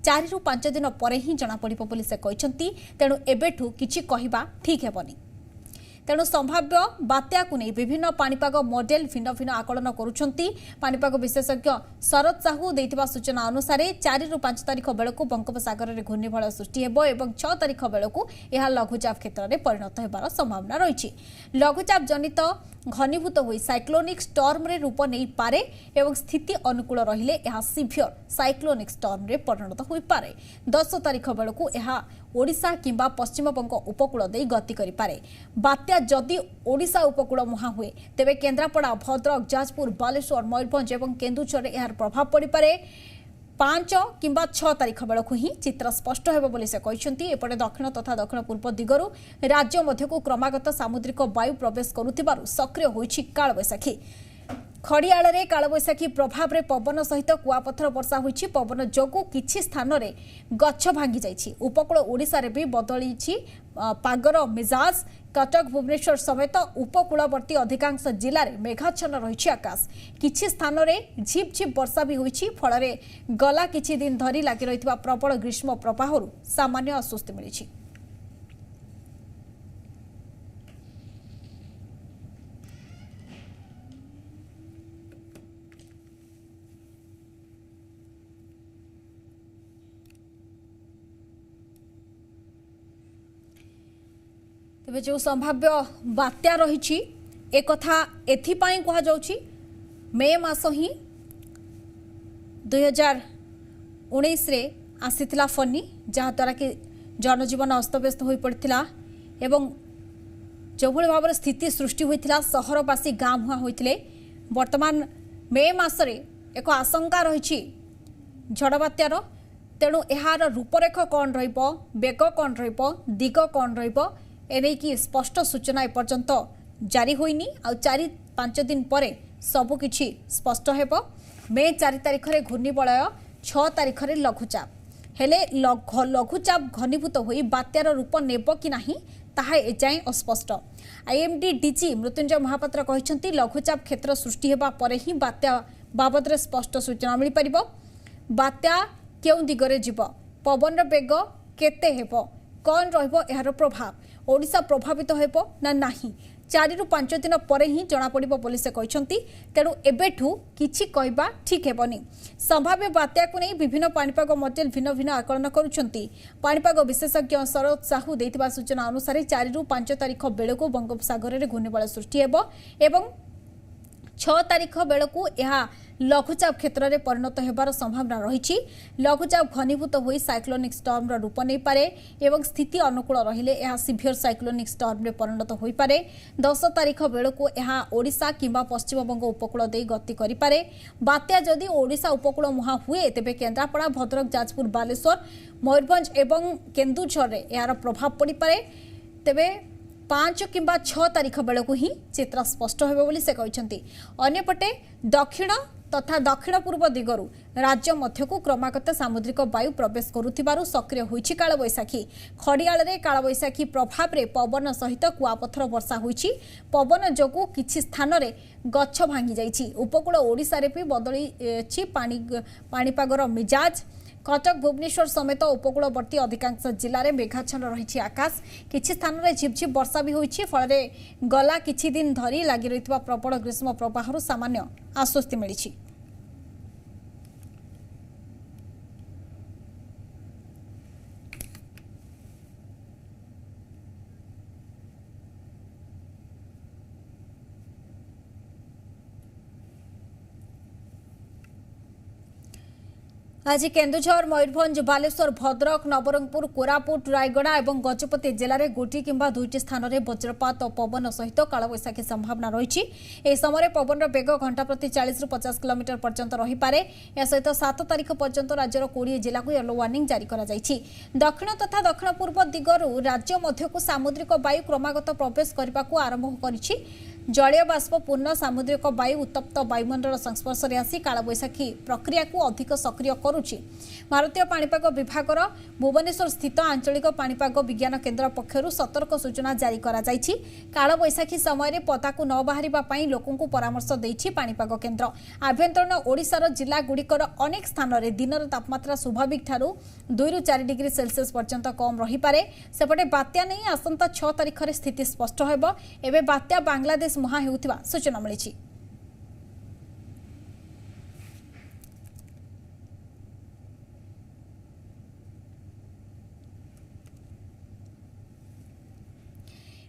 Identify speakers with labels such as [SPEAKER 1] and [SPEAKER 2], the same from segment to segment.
[SPEAKER 1] 4 ରୁ 5 दिन पर ही जनापड़ बोली से कहते। तेणु एबेठू किछि कहवा ठीक हेबनी। तेणु संभाव्य बात्या को नहीं विभिन्न पाणीपाग मॉडल भिन्न भिन्न आकलन करुछंती। पाणीपाग विशेषज्ञ शरद साहू देथिबा सूचना अनुसार 4 ରୁ 5 तारिख बेलू बंगोपसागर में घूर्णिझड़ सृष्टि हेबो एवं 6 तारिख बेलू यह लघुचाप क्षेत्र में परिणत होबार संभावना रही। लघुचाप जनित घनीभूत होई साइक्लोनिक स्टॉर्म रे रूप नहीं पारे एवं स्थिति अनुकूल रहिले यह सिवियर साइक्लोनिक स्टॉर्म रे परिणत होई पारे। 10 तारिख बेलू यह ओडिशा किंबा पश्चिमबंग उपकूल दे गति करि पारे। बात्या जदि ओडिशा उपकूल मुहां हुए तेबे केन्द्रापड़ा भद्रक जाजपुर बालेश्वर मयूरभंज एवं केन्दुझर यार प्रभाव पड़ पारे। 5 किंबा 6 तारिख बेलू ही चित्र स्पष्ट हेबो बोली से कहते। एपटे दक्षिण तथा दक्षिण पूर्व दिगरू राज्य मध्यकू क्रमागत सामुद्रिक वायु प्रवेश करुथिबारु सक्रिय होइछि कालबैशाखी। खड़ियाल रे कालबैशाखी प्रभाव रे पवन सहित कुआपथर वर्षा होइछि। पवन जोगु किछि स्थान रे गछ भांगी जाइछि। उपकूल ओडिशा रे भी बदलिछि पागर मिजाज। कटक भुवनेश्वर समेत उपकूलवर्ती अधिकांश जिले में मेघाच्छन्न रही आकाश। किछि स्थान रे झिप झिप वर्षा भी होइछि। फल रे गला किछि दिन धरी लागि रहितबा प्रबल ग्रीष्म प्रवाहरु सामान्य आश्वस्ति मिलिछि। तेज जो संभाव्य बात्या रही एक एथिपाई कह जाउछि मे मास ही 2019 रे आसीथिला फनी जहाँद्वारा कि जनजीवन अस्तव्यस्त हो पड़ता एवं जो भाव में स्थिति सृष्टि होता सहरवासी गाँ मुहां होते। वर्तमान मे मासरे एक आशंका रही झड़ बात्यार। तेणु यार रूपरेख कौन रहिबो, बेग कौन रहिबो, दिग कौन रहिबो एने की स्पष्ट सूचना एपर्यंत जारी होइनी। आ 4-5 दिन पर सबकिछि स्पष्ट हेबो। मे 4 तारिख रे घूर्णिबलय, 6 तारिख रे लघुचाप हेले लघुचाप घनीभूत होई बात्यार रूप नेब कि नाही ताहा एजाएं अस्पष्ट। आईएमडी डीजी मृत्युंजय महापात्र कहिसंती लघुचाप क्षेत्र सृष्टि हेबा परे ही बात्या बाबद रे स्पष्ट सूचना मिल परिबो। बात्या केउ दिगरे जीव, पवन बेग केते हेबो, कौन रहिबो एहार प्रभाव, ओडिशा प्रभावित हेबो ना नाही 4 ରୁ 5 दिन पर ही जना पड़िबो बोली से कहते। तेणु एबेठू किछि कहबा ठीक हेबनी। संभाव्य बात्या को नहीं विभिन्न पाणीपाग मॉडल भिन्न भिन्न आकलन करुछंती। पाणीपाग विशेषज्ञ शरद साहू देथिबा सूचना अनुसार 4 ରୁ 5 तारिख बेलू बंगोपसागर में घूर्णिबलय सृष्टि हेबो एवं 6 तारिख बेलू यह लघुचाप क्षेत्र में परिणत होबार संभावना रही। लघुचाप घनीभूत होई साइक्लोनिक स्टॉर्म रूप नहीं पारे एवं स्थिति अनुकूल रहिले यह सिवियर साइक्लोनिक स्टॉर्म में परिणत हो पारे। 10 तारिख बेलू यह ओडिशा किंबा पश्चिमबंग उपकूल दे गति करि पारे। बात्या जदि ओडिशा उपकूल मुहां हुए तेबे केन्द्रापड़ा भद्रक जाजपुर बालेश्वर मयूरभंज एवं केन्दुझर रे यार प्रभाव पड़ पारे। तेबे 5 किंबा 6 तारिख बेलू ही चित्र स्पष्ट हेबो बोली से कहते। अन्यपटे दक्षिण तथा दक्षिण पूर्व दिगरू राज्य मध्यकू क्रमागत सामुद्रिक वायु प्रवेश करुथिबारु सक्रिय होइछि कालबैशाखी। खड़ियाल रे कालबैशाखी प्रभाव रे पवन सहित कुआपथर वर्षा होइछि। पवन जोगु किछि स्थान रे गछ भांगी जाइछि। उपकूल ओडिशा रे भी बदलिछि पाणीपागर मिजाज। कटक भुवनेश्वर समेत उपकूलवर्ती अधिकांश जिले में मेघाच्छन्न रही आकाश। किछि स्थान रे झिपझिप वर्षा भी होइछि। फल रे गला किछि दिन धरी लागि रहितबा प्रबल ग्रीष्म प्रवाहरु सामान्य आश्वस्ति मिलिछि। आज केन्दुझर मयूरभंज बालेश्वर भद्रक नवरंगपुर कोरापुट रायगड़ा और गजपति जिले में गोटी किंबा 2टी स्थान में वज्रपात और पवन सहित कालबैशाखी संभावना रही। यह समय पवन बेग घंटा प्रति 40 ରୁ 50 किलोमीटर पर्यंत रहीपे। या सहित 7 तारिख पर्यंत राज्यर 20 जिला को येलो वार्निंग जारी कर दक्षिण तथा दक्षिण पूर्व दिगरू राज्य मध्यकू सामुद्रिक वायु क्रमागत प्रवेश करने को आरंभ कर जलीय बाष्प पूर्ण सामुद्रिक वायु उत्तप्त वायुमंडल संस्पर्श में आसी कालबैशाखी प्रक्रिया को अधिक सक्रिय करुच्ची। भारतीय पाणीपाग विभागर भुवनेश्वर स्थित आंचलिक पाणीपाग विज्ञान केन्द्र पक्षर सतर्क सूचना जारी करा जायछि। कालबैशाखी समय पदाकू न बाहरिबा पई लोकंकु परामर्श देछि पाणीपाग केन्द्र। आभ्यंतरण ओडिशार जिला गुड़िकर अनेक स्थान में दिनर तापमात्रा स्वाभाविक ठारू 2 ରୁ 4 डिग्री सेल्सियस पर्यंत कम रही पारे। सेपटे बात्या नहीं आसंता 6 तारिख में स्थिति स्पष्ट होब। एबे बात्या बांग्लादेश मुहां हेउथिबा सूचना मिली।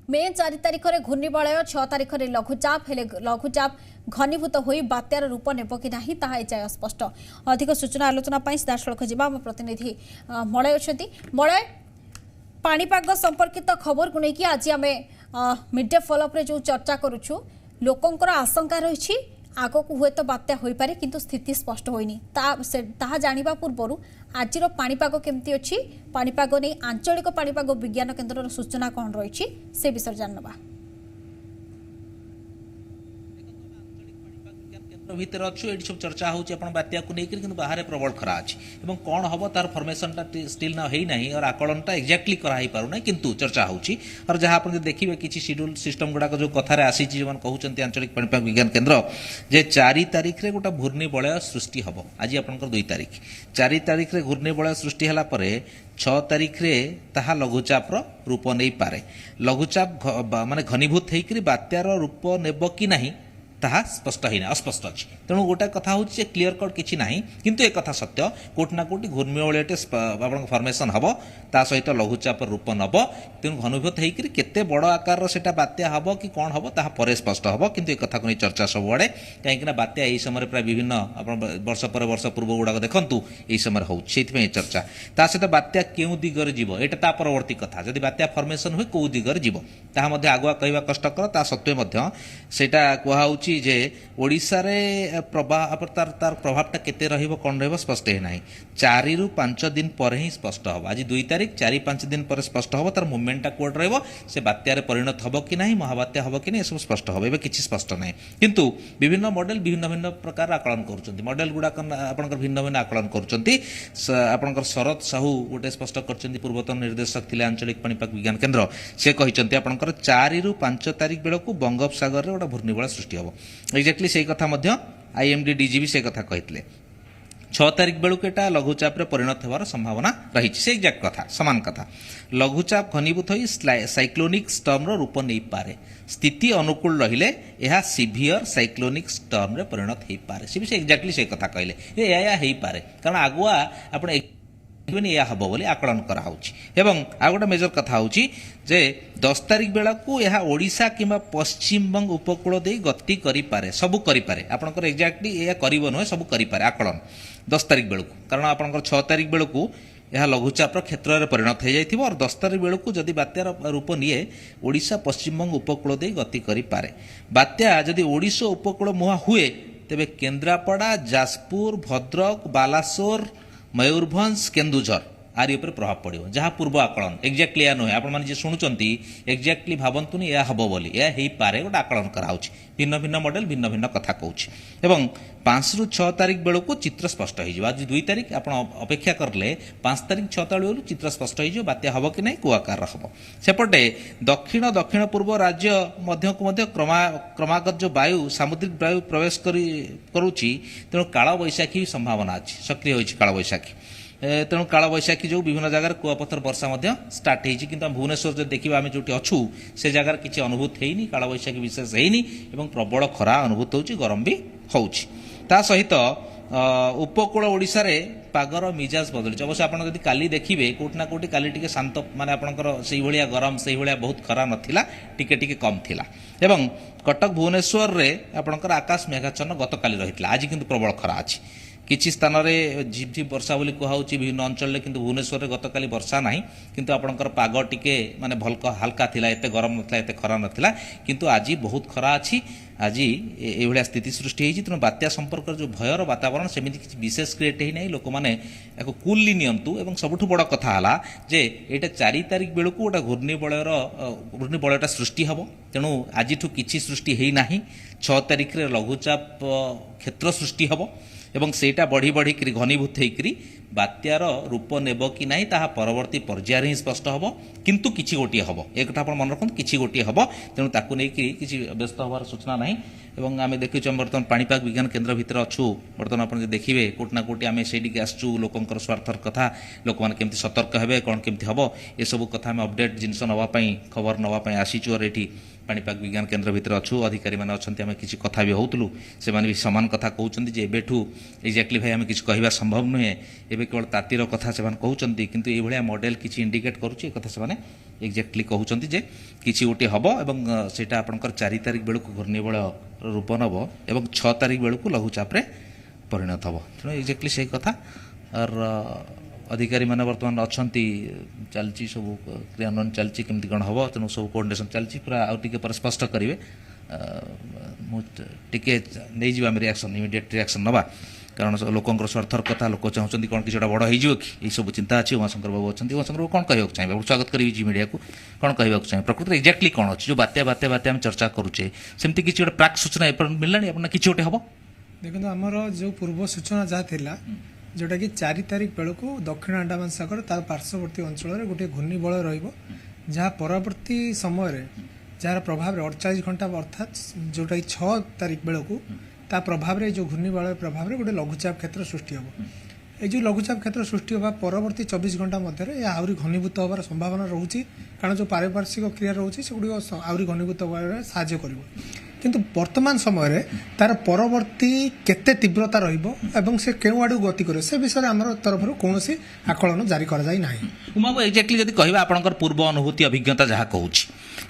[SPEAKER 1] मे 4 तारिख में घूर्णिबलय 6 तारिख में लघुचाप हेले लघुचाप घनीभूत होई बात्यार रूप नेब कि नाही ताहा एजाय स्पष्ट। अधिक सूचना आलोचना सीधासख जा प्रतिनिधि मलय अच्छा मलय पाणीपाग संपर्कित खबर को लेकिन आज आम मिड डे फॉलोअप रे जो चर्चा करुछु लोकंकर आशंका रही आग को हुए तो बात्या हो पारे किंतु स्थिति स्पष्ट होइनी ताहा जानिबा पूर्व आज पाणीपाग केमती अच्छी पाणीपाग नहीं आंचलिक पाणीपाग विज्ञान केन्द्र सूचना कौन रही से विषय जानवा
[SPEAKER 2] भितर अच्छु ये सब चर्चा होची अपन बात्या को लेकर किंतु बाहर प्रबल खरा अछि एवं कौन हम तार फॉर्मेशनटा स्टिल ना हेई नाही और आकलनटा एक्जाक्टली करा ही पारु नाही किंतु चर्चा होची और जहां अपन देखिबे किछि शेड्यूल सिस्टम गुडा जो कथारे आसी छि जमन कहउचंती आंचलिक पाणीपाग विज्ञान केन्द्र जे 4 तारिख रे गोटा घूर्णिबलय सृष्टि हबो। आज आपनकर 2 तारिख 4 तारिख रे घूर्णिबलय सृष्टि हला परे 6 तारिख रे ताहा लघुचाप रूप नै पारे। लघुचाप माने घनीभूत हेकरी बात्यार रूप नेबो कि नाही ताहा स्पष्ट ही अस्पष्ट अच्छी तेणु गोटे कथा हूँ क्लीयर कट किसी ना किंतु एक कथा सत्य कोटि ना कोटि घूर्णिबलयटे आप फर्मेसन हम ता सहित लघुचाप रूप नब तेणु घनीभूत होकर केते बड़ आकार से बात्या हम कि कौन हम ताहा परे स्पष्ट हम किंतु एक कथा को नहीं चर्चा सबुआड़े कहीं बात्या यही समय प्राय विभिन्न वर्ष पर वर्ष पूर्व गुड़ाक देखूँ यही समय हो चर्चा ता सहित बात्या क्यों दिगरे जीव एटा ता परवर्ती कथा जदि बात्या फर्मेसन हुए कौ दिगरे जीव ताहा मध्य आगुआ कहवा कष्टकर ता सत्वे सेटा कहूँ जे ओडिशा रे प्रभाव तार प्रभावटा केते रहिबो कोन रहिबो स्पष्ट हे नाही 4 ରୁ 5 दिन पर ही स्पष्ट हो। आज 2 तारिख 4-5 दिन पर स्पष्ट हो तार मूवमेंटटा कोड रहिबो से बात्या रे परिणत हबो कि नाही महाबात्या हबो कि नाही सब स्पष्ट हो। एबे किछि स्पष्ट नाही किंतु विभिन्न मॉडल भिन्न भिन्न प्रकार आकलन करूचंती मॉडल गुडा आपनकर भिन्न भिन्न आकलन करूचंती आपनकर शरद साहू गोटे स्पष्ट करचंती पूर्वतन निर्देशक थिले आंचलिक पाणीपाग विज्ञान केन्द्र से कहिचंती आपनकर 4 ରୁ 5 तारिख बेलकू बंगोपसागर रे गोटा घूर्णिबलय सृष्टि हो। एक्जाक्टली से कथा मध्य आईएमडी डीजी भी से कथा कहते 6 तारिख बेलू एटा लघुचाप रे परिणत होवार संभावना रही से एक्जाक्ट कथा समान कथा लघुचाप घनीभूत होई साइक्लोनिक स्टर्म रो रूप नहीं पारे स्थिति अनुकूल रहिले यह सिवियर साइक्लोनिक स्टर्म रे परिणत हो पारे से एक्जाक्टली से कथा कहले या हो पारे कारण आगुआ आपण या हम बोली आकलन कराऊँच एवं आ गोटे मेजर कथा हूँ जे 10 तारिख बेला को यह ओडिशा किंबा पश्चिमबंग उपकूल दे गति करें सबू करें आपंकर एक्जाक्टली यह कर नुहे सबू करें आकलन 10 तारिख बेलू कारण आपंकर 6 तारिख बेलू यह लघुचाप क्षेत्र में परिणत हो जाए और 10 तारिख बेलू जदि बात्यार रूप निए ओडिशा पश्चिमबंग उपकूल दे गति करें बात्या जदि ओडिशा उपकूल मुहां हुए तेबे केन्द्रापड़ा जाजपुर भद्रक बालासोर मयूरभंज केन्दुझर आरि उपर प्रभाव पड़ो जहाँ पूर्व आकलन एक्जाक्टली या नुहे आपण मैंने शुणुंट एक्जाक्टली भावतुनि या हम बोली या हो पारे गोटे आकलन कराऊँच भिन्न भिन्न मॉडल भिन्न भिन्न कथा कहूँ 5 ରୁ 6 तारिख बेलू चित्र स्पष्ट हो। आज 2 तारिख आप अपेक्षा करले 5 तारिख 6 तारिख चित्र स्पष्ट हो बात्या हम कि नहीं कौ आकार हम सेपटे दक्षिण दक्षिण पूर्व राज्य मध्य को मध्य क्रमागत जो वायु सामुद्रिक वायु प्रवेश करुच्ची तेणु काल बैशाखी संभावना अच्छी सक्रिय होती काल बैशाखी तेणु काल बैशाखी जो विभिन्न जगह कुआपथर वर्षा स्टार्ट होती कि भुवनेश्वर जो देखा आम जो अच्छू से जगार किसी अनुभूत होनी काल बैशाखी विशेष होनी प्रबल खरा अनुभूत हो गरम भी होची ता सहित उपकूल ओडिशा रे पागर मिजाज बदलुच अवश्य आप काली देखिए कोटि ना कोटि काली टिके शांत माने आपनकर सेही भलिया गरम सेही भलिया बहुत खरा नथिला टिके टिके कम थिला एवं कटक भुवनेश्वर रे आपनकर आकाश मेघाच्छन्न गत काली रहितला आज किंतु प्रबल खरा अछि किछि स्थान में झिप झिप वर्षा बोली कहूँ विभिन्न अंचल किंतु भुवनेश्वर में गतकाली वर्षा नाही किंतु आपणकर पाग टिके माने हल्का थिला एते गरम नथिला एते खरा नथिला किंतु आज बहुत खरा अछि आज ये स्थिति सृष्टि होती तेणु बात्या संपर्क जो भयर वातावरण सेमती किसी विशेष क्रिएट ही लोक मैंने कूलली नियंतु एवं सबुठ बड़ कथा है जे यहाँ 4 तारिख बेलू गोटे घूर्णिबलयटा सृष्टि हम तेणु आज किसी सृष्टि है ना 6 तारिख रे लघुचाप क्षेत्र सृष्टि हम एवं सेटा बढ़ी बढ़ी घनीभूत होकर बात्यार रूप नेब कि ना ताहा परवर्ती पर्यायर ही स्पष्ट हम किंतु किछि गोटे हम एक आप मन रखते किछि गोटे हम तेणु ताकू नहीं किसी व्यस्त हबार सूचना ना एवं आम देखु बर्तमान पाणीपाग विज्ञान केन्द्र भितर अच्छु बर्तमान आप देखिए कोट ना कोटी आम से आसचु लोकंर स्वार्थर कथा लोक मैंने केमती सतर्क हे कौन केमती हम ये सब कथा आम अपडेट जिनस नापी खबर नापी आसीचु और ये पाणीपाग विज्ञान केन्द्र भितर अच्छु अधिकारी मैंने अच्छा आम किसी कथा भी होतलु से भी सामान कथा कहते जे एबेठू एक्जाक्टली भाई आम किसी कहवा संभव नुहे एबे केवल तातीर कथा से कहते किंतु ये भाया मॉडल किसी इंडिकेट करुच्चे कथा से एक्जाक्टली कहते जे किसी गोटे हम एवं सेटा आपंकर 4 तारिख बेलू घूर्णिबलय रूप नब एवं 6 तारिख बेलू लघुचाप्रे परिणत हम तेणु एक्जाक्टली से कथा और अधिकारी मैंने बर्तमान अच्छा चलती सब क्रियान्वयन चलती केमती कौन हम तेणु सब कोऑर्डिनेशन चलती पूरा आगे स्पष्ट करेंगे टे नहीं रिएक्शन इमिडिएट रिएक्शन नवा कारण लोकंर स्वार्थर कथा लोक चाहते कौन किसी बड़ हो कि सब चिंता अच्छी उमाशंकर बाबू अच्छा उमाशंकर बाबू कौन कहना चाहिए स्वागत करी जी मीडिया को कौन कहना चाहिए प्रकृति एक्जाक्टली कौन अच्छी जो बात्या बात्या बात्या आम चर्चा करुचे सेमती किसी गोटे प्राक सूचना मिलला आप किसी गोटे हम
[SPEAKER 3] देखो आमर जो पूर्व सूचना जहाँ थिला जोटा कि 4 तारिख बेलू दक्षिण अंडमान सागर तार पार्श्ववर्ती अंचल गोटे घूर्णिबलय रहा परवर्ती समय जार प्रभाव 48 घंटा अर्थात जोटा कि 6 तारिख बेलू ता प्रभाव जो घूर्णिबलय प्रभाव गोटे लघुचाप क्षेत्र सृष्टि हम ये लघुचाप क्षेत्र सृष्टि होगा परवर्ती 24 घंटा मध्य आहरी घनीभूत होवार संभावना रोचे कारण जो पारिपार्श्विक क्रिया रोचे सेगुड़ आहरी घनीभूत होबार साहाय्य करिवो किंतु वर्तमान समय तार परवर्ती केते तीव्रता रहिबो एवं से केउ आडू गति करे से विषय आमर तरफ कौन आकलन जारी कर जाई नाही
[SPEAKER 2] उमाबू एक्जाक्टली जदि कहबा आपनकर पूर्व अनुभूति अभिज्ञता जहाँ कहूँ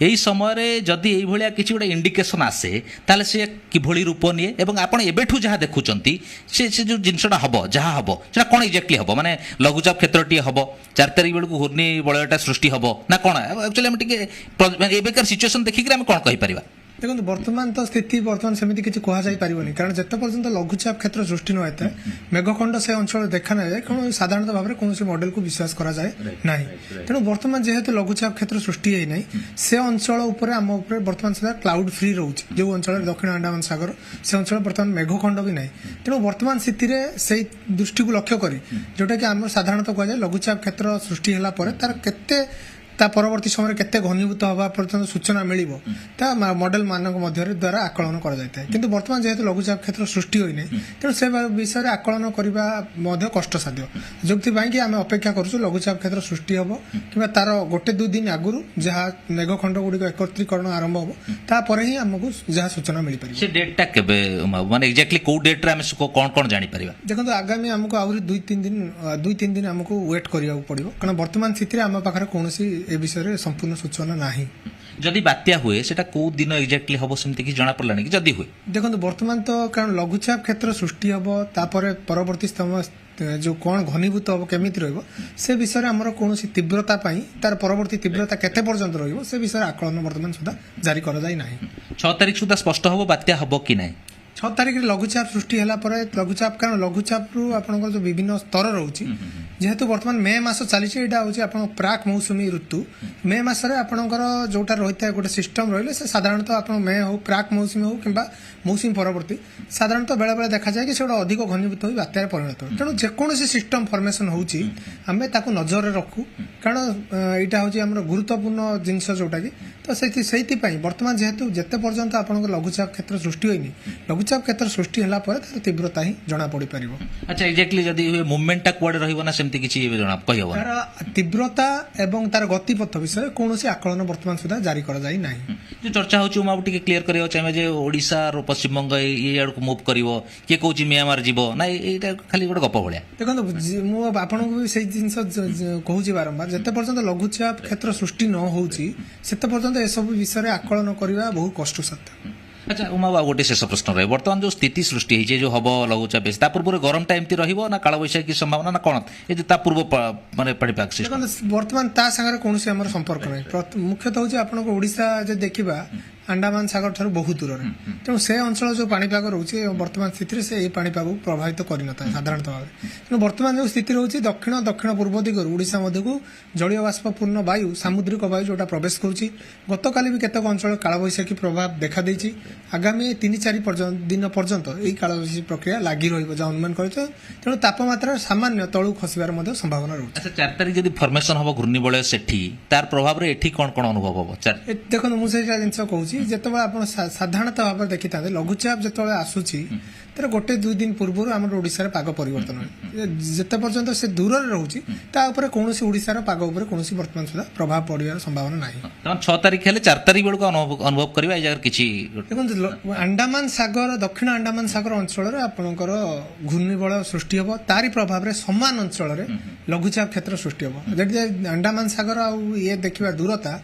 [SPEAKER 2] यही समय जदि ये किसी गोटे इंडिकेशन आसे ताले से किभली रूप निए एवं आपण एबेठू जहाँ देखुचंती से जो जिनसटा हम जहाँ हम सेटा कौन एक्जाक्टली हम माने लघुचाप क्षेत्रटी हम 4 तारिख बेलू घूर्णिबलयटा सृष्टि हम ना कौन एक्चुअली आम टे एबेकार सिचुएशन देखिक आम कौन कहीपर
[SPEAKER 3] देखो वर्तमान तो स्थिति वर्तमान सेमती किसी कहुई पारनी कारण जिते पर्यंत लघुचाप क्षेत्र सृष्टि न होता है मेघखंड से अंचल देखा ना जाए कारण साधारण भाव में कौन मॉडल को विश्वास करा जाए ना तेणु वर्तमान जेहेतु लघुचाप क्षेत्र सृष्टि है ना से अंचल उपर आम वर्तमान सुधा क्लाउड फ्री रोचे जो अंचल दक्षिण अंडमान सागर से अंचल वर्तमान मेघखंड भी ना तेणु वर्तमान स्थिति से दृष्टि को लक्ष्य कर जोटा कि आम साधारणतः कहुए लघुचाप क्षेत्र सृष्टि है तार केते ता परवर्ती समय केते घनीभूत हवा पर्यंत सूचना मिलिबो ता मॉडल मानक मध्य द्वारा आकलन करा जायता है किंतु वर्तमान जेहेतु लघुचाप क्षेत्र सृष्टि होई नै तेणु से विषय आकलन करबा मध्य कष्टसाध्य जोगति बाई कि आमे अपेक्षा करछु लघुचाप क्षेत्र सृष्टि हबो किबा तार गोटे 2 दिन आगुरु जहा मेघखंड गुडी एकत्रीकरण आरंभ हबो ता परे ही हमकु जहा सूचना मिलि परिबो
[SPEAKER 2] से डेटटा केबे माने एक्जेक्टली को डेट रे हम कोन जानि परिबा
[SPEAKER 3] देखंतु आगामी हमकु आउरी 2-3 दिन हमकु वेट करिया पड़िबो कारण वर्तमान स्थिति रे हम पाखरे कोनोसी ए विषय संपूर्ण सूचना नाही
[SPEAKER 2] जदि बात्या हुए सेटा को दिन एक्जाक्टली हबो सेमति कि जाना पड़लानी कि जदि हुए
[SPEAKER 3] देखो वर्तमान तो कारण लघुचाप क्षेत्र सृष्टि हबो तापर परवर्ती समय जो कौन घनीभूत हम केमिति रहिबो से विषय आमर कौन तीव्रता पाई तार परवर्ती तीव्रता केते पर्यंत रहिबो से विषय आकलन वर्तमान सुधा जारी कर जाई नाही
[SPEAKER 2] 6 तारिख सुधा स्पष्ट हबो बात्या हबो कि नाही
[SPEAKER 3] 6 तारिख लघुचाप सृष्टि है लघुचाप कारण लघुचाप रु आपन जो विभिन्न स्तर रोचे जेहेतु वर्तमान मे मास चली यहाँ प्राक मौसुमी ऋतु मे मसरे आपणकर जोटा रही है गोटे सिस्टम रही से साधारणतः आप मे हो प्राक मौसुमी हो कि मौसुमी परवर्ती साधारणतः बेले बेले देखा जाए कि से अधिक घनीभूत हो बात्यार परिणत हो तेणु जेकोसी सिस्टम फर्मेसन होमें नजर रखू कारण यहाँ हूँ आम गुरुत्वपूर्ण जिनस जोटा कि तो से वर्तमान जेहेतु जिते पर्यंत आप लघुचाप क्षेत्र सृष्टि होनी लघुचाप क्षेत्र सृष्टि है तार तीव्रता ही जना पड़ पार।
[SPEAKER 2] अच्छा एक्जाक्टली जदि मूवमेंटा कुआडे रहइबो ना सेमति किछि जना कहि हबो
[SPEAKER 3] तार तीव्रता एवं तार गतिपथ विषय कौन आकलन वर्तमान सुधा जारी कर जाई नाही
[SPEAKER 2] जो चर्चा होची हम टिके क्लियर करियो चाहिए जे ओडिसा रो पश्चिम बंग ये आड़ को मूव करिवो के कहूची म्यांमार जीवो ना एटा खाली गोटे गप भलिया
[SPEAKER 3] देखो मु आपन को से जिंस कहूची बारंबार जते पर्यंत लघुचाप क्षेत्र सृष्टि न होची सेते पर्यंत ए सब विषय आकलन करबा बहुत कष्टसाध्य
[SPEAKER 2] अच्छा उमा बाबू गोटे शेष प्रश्न रहे बर्तमान जो स्थिति सृष्टि होइछे जो हब लघुचाप बेस ता पूर्व गरमटा एमती रहिबो ना कालबैशाखी संभावना ना कोन ए जे ता पूर्व माने पाणीपाग सिस्टम
[SPEAKER 3] देखो वर्तमान ता संगे कोनोसी हमर संपर्क नै मुख्यतः होची आपन को ओडिसा जे देखिबा अंडमान सागर ठार बहुत दूर तेणु से अंचल जो पाणीपाग रोचे वर्तमान स्थिति से ये पाणीपाग प्रभावित करना साधारणतः भाव तेणु वर्तमान जो स्थिति रोचे दक्षिण दक्षिण पूर्व दिगर ओडिशा मध्य को जलीय बाष्पूर्ण वायु सामुद्रिक वायु जोटा प्रवेश करुच्ची गतकाली भी केतक अंचल कालबैशाखी प्रभाव देखा देइछि आगामी 3-4 दिन पर्यंत यही कालबैशाखी प्रक्रिया लगी रहा अनुमान कर तेणु तापमात्रा सामान्य तलू खसबार संभावना रोचे।
[SPEAKER 2] अच्छा 4 तारिख जदि फॉर्मेशन हम घूर्णिबलय सेठी तार प्रभाव रे एठी कोन कोन अनुभव हो
[SPEAKER 3] देखो मुझे जिन कहूँ जितेबाला आप साधारणतः भाव देखी था लघुचाप जो आसूची तर 1-2 दिन पूर्व आम ओडिशार पाग परिवर्तन जिते पर्यंत से दूर रोचे कौन ओडिशार पाग कौन वर्तमान सुधा प्रभाव पड़ार संभावना ना
[SPEAKER 2] 6 तारिख हेले 4 तारिख बेलू अनुभव करबा ए जगह किछि
[SPEAKER 3] देखो अंडमान सागर दक्षिण अंडमान सागर अंचल आपणकर घूर्णिबलय सृष्टि हम तारी प्रभाव में समान अंचल लघुचाप क्षेत्र सृष्टि हम जदि अंडमान सागर ये देखा दूरता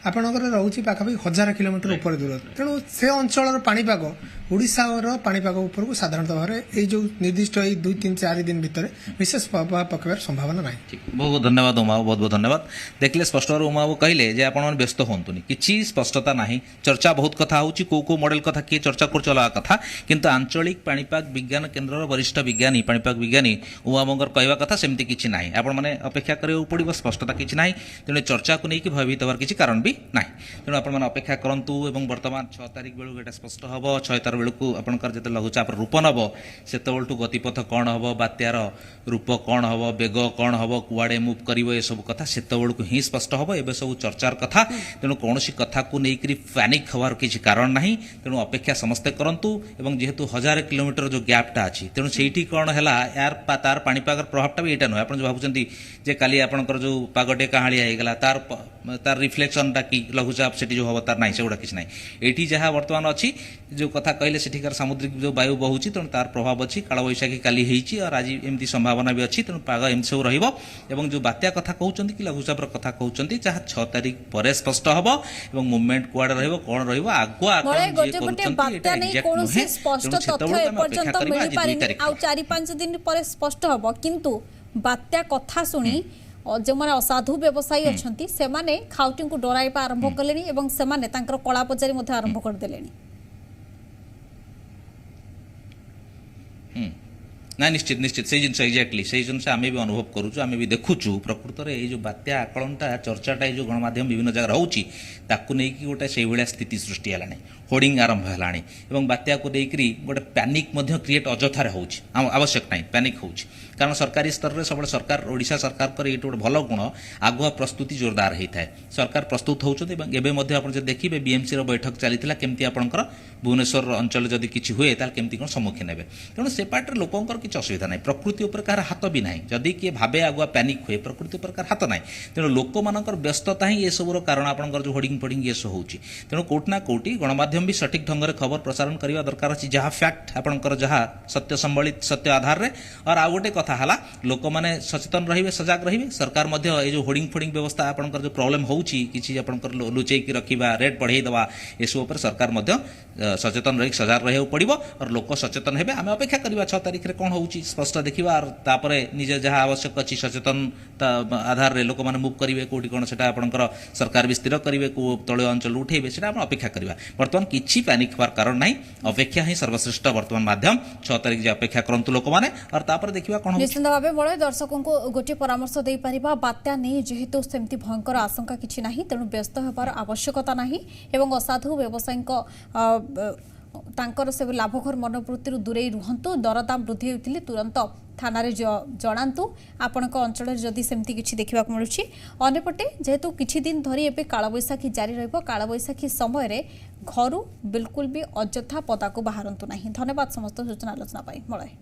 [SPEAKER 3] आपणकर रोचे पाखापाखि 1000 किलोमीटर ऊपर दूर तेणु से अंचल पाणीपाग ओडिशार पाणीपाग उपर को साधारणतः भाव में जो निर्दिष्ट 2-3-4 दिन भितर विशेष प्रभाव पकड़ संभावना ना।
[SPEAKER 2] बहुत बहुत धन्यवाद उमा बहुत बहुत धन्यवाद देखले स्पष्ट भाव उमा कहले जे आपण व्यस्त होंतुनी किछि स्पष्टता नाही चर्चा बहुत कथा होची को मॉडल कथा किए चर्चा कर चला कथा किंतु आंचलिक पाणीपाग विज्ञान केन्द्र वरिष्ठ विज्ञानी पाणीपाग विज्ञानी उमा मंगर कहवा कथा सेमती किछि नाही आपण माने अपेक्षा करियो पड़िबो स्पष्टता किछि नाही तेणु चर्चा को लेकिन भयभीत होवार किछि कारण भी नाही तेणु आपण माने अपेक्षा करंतु एवं वर्तमान 6 तारिख बेलू एटा स्पष्ट हबो 6 तारिख बेलू आपनकर जते लघुचाप रूप नब सेतबेलटू गतिपथ कौन हम बात्यार रूप कौन हम बेग कौन हम कुआड़े मुव कर सब कथा सेतबेलू ही स्पष्ट हम एवं सब चर्चार कथा तेणु कौन कथा को लेकर पैनिक हवार किसी कारण ना तेणु अपेक्षा समस्ते करंतु एवं जेहेतु 1000 किलोमीटर जो गैपटा अच्छी तेणु से कौन है यार तार पाणीपाग प्रभावटा भी यहाँ नुहे आप भावुं जे काली आपंकर जो पागटे कहाड़िया होगा तार रिफ्लेक्शनटा कि लघुचाप से जो हम तार ना से गुड़ा किसी ना ये जहाँ बर्तमान अच्छी जो कथा कहले सेठिकार सामुद्रिक जो वायु बहुची तेणु तार प्रभाव अच्छी कालबैशाखी काली होईची और आज एमती संभावना भी अच्छी तेणु पाग एमती सब रहिबो एवं जो बात्या कथा कहउचंती कि लघुचापर कथा कहउचंती जहाँ 6 तारिख पर स्पष्ट हबो एवं मूवमेंट कुआडे रहिबो कोन रहिबो आगुआ
[SPEAKER 1] बात्या नहीं कोनोसी स्पष्ट तथ्य एपर्यंत मिली पारिनी आ 4-5 दिन पर स्पष्ट हबो किंतु बात्या कथा सुनी जो माने असाधु व्यवसायी अछंती से माने खाउटी को डराइबा आरंभ कलेनी एवं से माने तांकर कला पचारी मध्ये आरंभ कर देलेनी
[SPEAKER 2] ना निश्चित निश्चित से जिन एक्जाक्टली से जिन आम भी अनुभव करूँ आम भी देखुचु प्रकृत में ये बात्या आकलनटा चर्चाटा जो गणमाध्यम विभिन्न जगह रोचे ताकू नहीं गोटे से भाया स्थिति सृष्टि है होर्डिंग आरंभ है बात्या को लेकर गोटे पैनिक क्रिएट अजथार हो आवश्यक ना पैनिक हो कारण सरकारी स्तर में सब सरकार ओडिशा सरकार ये गोटे भल गुण आगुआ प्रस्तुति जोरदार होता है सरकार प्रस्तुत होती आप देखिए बीएमसी बैठक चली केमती आपंकर भुवनेश्वर अंचल जदि किसी हुए केमती कौन सम्मुखीन हे तेणु से पार्टी लोकंर किसी असुविधा ना प्रकृति उपर कहार हाथ भी ना जदि किए भावे आगुआ पैनिक हुए प्रकृति उपर कहार हाथ ना तेणु लोक मानकर व्यस्तता ही ये सब कारण आपंकर जो होर्डिंग फोर्डिंग ये सब होती तेणु कोटि ना कोटि गणमाध्यम भी सठिक ढंग से खबर प्रसारण करने दरकार अच्छी जहाँ फैक्ट आपंकर जहाँ सत्य संबलित सत्य आधार में और आ गोटे कथा है लोक मैंने सचेतन रहिबे सजाग रहिबे सरकार मध्य ये जो होर्डिंग फोर्डिंग व्यवस्था आपंकर जो प्रॉब्लम होउची किछि आपंकर लुचेकी रखिबा रेट बढ़ाई देवा ये सब पर सरकार मध्य सचेतन रही सजाग रहियो पड़िबो और लोक सचेतन हेबे आमे अपेक्षा करबा 6 तारिख रे कोन होउची स्पष्ट देखिबा और तापरे निजे जहाँ आवश्यक अछि सचेतन आधार रे लोक माने मूव करिवे कोठी कोन सेटा आपनकर सरकार भी स्थिर करिवे को तळे अंचल उठेबे सेटा आपण अपेक्षा करबा वर्तमान किछि पैनिक होवार कारण नाही अपेक्षा ही सर्वश्रेष्ठ वर्तमान माध्यम 6 तारिख जे अपेक्षा करंतु लोक माने और तापर देखिबा कोन
[SPEAKER 1] निश्चित भाव मलय दर्शकों को गोटे परामर्श दे परिबा बात्या नहीं जेहेतु सेमती भयंकर आशंका किछि नाही तेणु व्यस्त होबार आवश्यकता नाही एवं असाधु व्यवसायी तांकर से लाभखोर मनोवृत्ति दूरे रुहंतु दरदाम वृद्धि होइतिले तुरंत थाना रे जणांतु आपणक अंचल जदि सेमती किछि देखिबा को मिलुछि अन्यपटे जेहेतु किछि दिन धरी एबे कालबैशाखी जारी रहइबो कालबैशाखी समय रे घरु बिल्कुल भी अजथा पदा को बाहरंतु नाही धन्यवाद समस्त सूचना आलोचना पाई मलय।